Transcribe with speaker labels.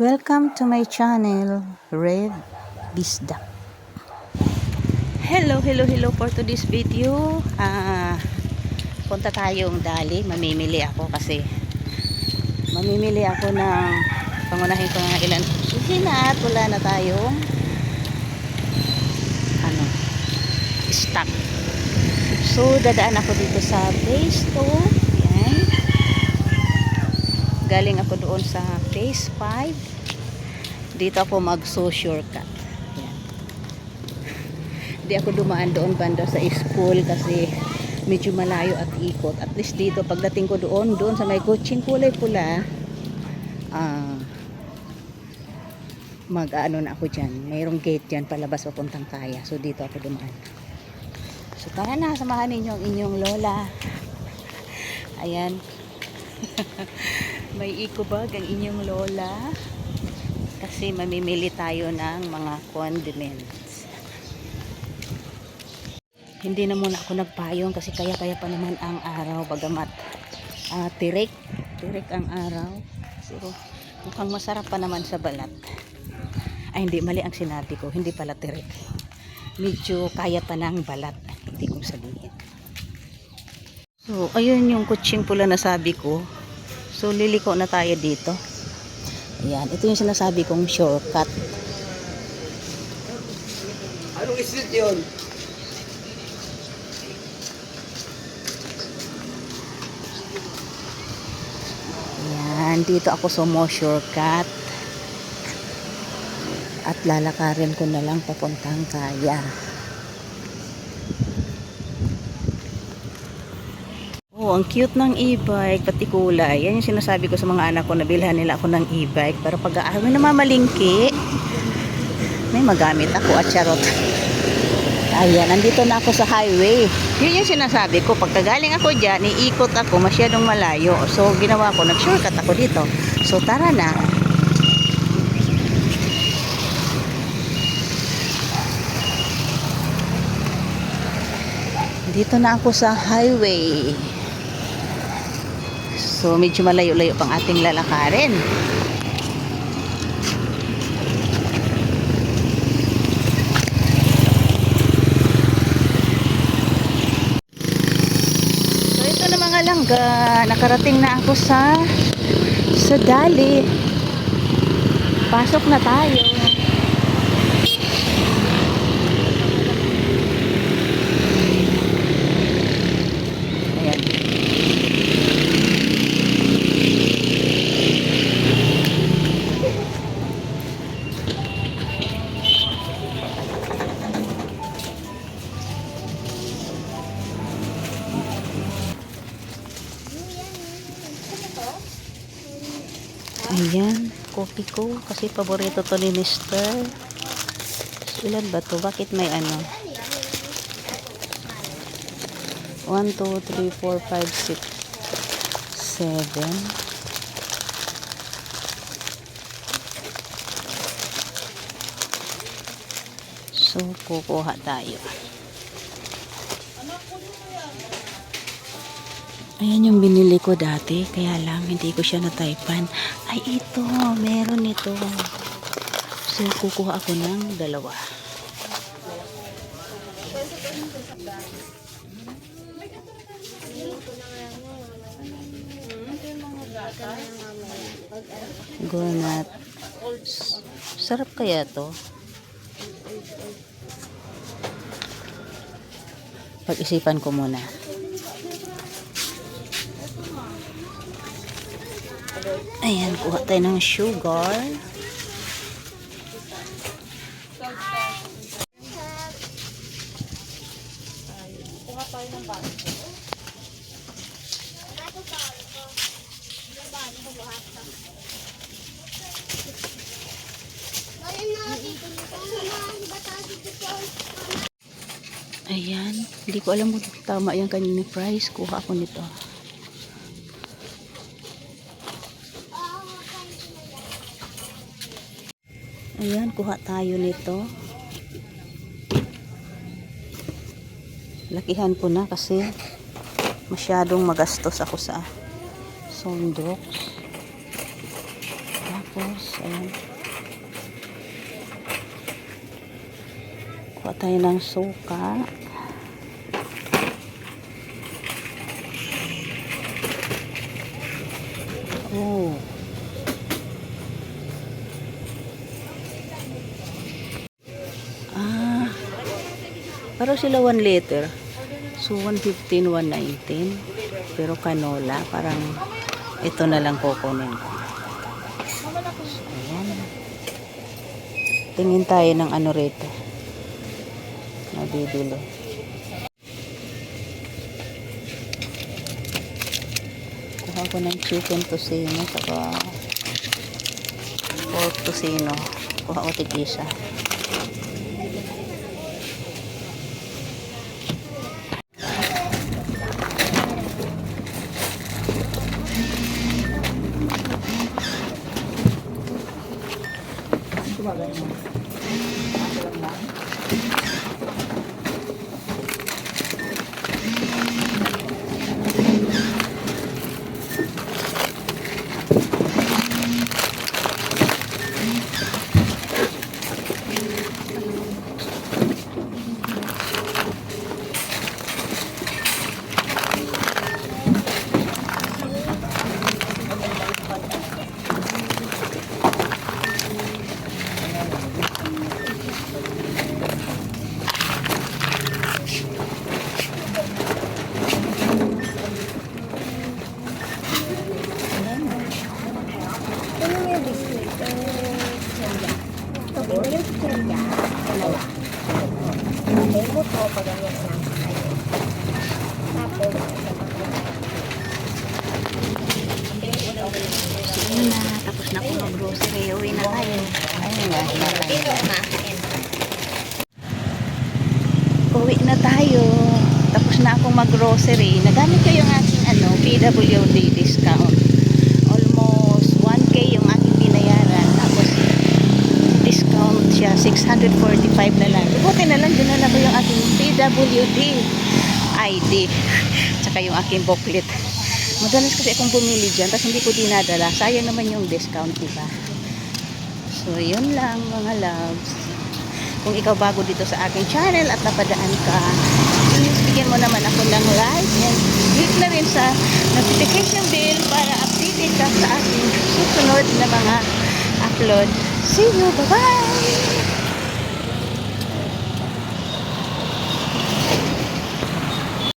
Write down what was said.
Speaker 1: Welcome to my channel, Red Bisda. Hello for today's video. Punta tayong Dali. Mamimili ako ng pangunahin ko ng ilan susi na at wala na tayong stock. So dadaan ako dito sa phase 2. Yan. Galing ako doon sa phase 5. Dito ako shortcut. Yan. Di ako dumaan doon banda sa school kasi medyo malayo at ikot. At least dito pagdating ko doon sa may coaching kulay pula, mag-ano na ako dyan. Mayroong gate dyan palabas papuntang Kaya. So dito ako dumaan. So tara na, samahan ninyo ang inyong lola. Ayan. May eco bag ang inyong lola. Kasi mamimili tayo ng mga condiments. Hindi na muna ako nagpayong kasi kaya pa naman ang araw. Bagamat tirik ang araw. So mukhang masarap pa naman sa balat. Ay hindi, mali ang sinabi ko. Hindi pala tirik. Medyo kaya pa ng balat. Hindi kong sabihin. So ayun yung kutsing pula na sabi ko. So liliko na tayo dito. Ayan, ito yung sinasabi kong shortcut.
Speaker 2: Anong street yun?
Speaker 1: Ayan, dito ako shortcut. At lalakarin ko na lang papuntang Kaya. Oh, ang cute ng e-bike, pati kulay. Yan yung sinasabi ko sa mga anak ko, nabilhan nila ako ng e-bike. Pero pag may namamalingki, may magamit ako at charot. Ayan, nandito na ako sa highway. Yun yung sinasabi ko, pagkagaling ako dyan, iikot ako, masyadong malayo. So, ginawa ko, nag-shortcut ako dito. So, tara na. Dito na ako sa highway. So medyo malayo-layo pang ating lalakarin. So ito na mga langga, nakarating na ako sa Dali. Pasok na tayo. Ayan, coffee ko. Kasi paborito to ni Mr. So, ilan ba to? Bakit may 1, 2, 3, 4, 5, 6, 7. So, kukuha tayo. Ayan yung binili ko dati, kaya lang hindi ko siya nataypan. Ay ito, meron ito. So kukuha ako ng 2. Gonat. Sarap kaya to? Pag-isipan ko muna. Ayan, kuha tayo ng sugar. Kuha tayo ng baso. Ayan, hindi ko alam kung tama yung kanyang price. Kuha ako nito. Ayan, kuha tayo nito. Lakihan ko na kasi masyadong magastos ako sa sondok. Tapos, ayan. Kuha tayo ng suka. Oh. Pero sila 1 liter. So, 115, 119. Pero canola, parang ito na lang kukunin ko. So, ayan. Tingin tayo ng ano rito. Nabibili. Kuha ko ng chicken tocino saka pork tocino. Kuha ko tig-isa. Ayun na, tapos na ako mag-grocery. Uwi na tayo. Ayun nga, uwi na tayo. Tapos na akong mag-grocery. Nagamit ko yung aking PWD discount. Almost 1K yung aking binayaran. Tapos discount siya, 645 na lang. Buti na lang, dinala ko yung aking PWD ID. Tsaka yung aking booklet. Madalas kasi akong bumili dyan, tapos hindi ko dinadala. Sayang naman yung discount, diba? So, yun lang mga loves. Kung ikaw bago dito sa aking channel at napadaan ka, please bigyan mo naman ako ng like and click na rin sa notification bell para updated ka sa aking susunod na mga upload. See you! Bye-bye!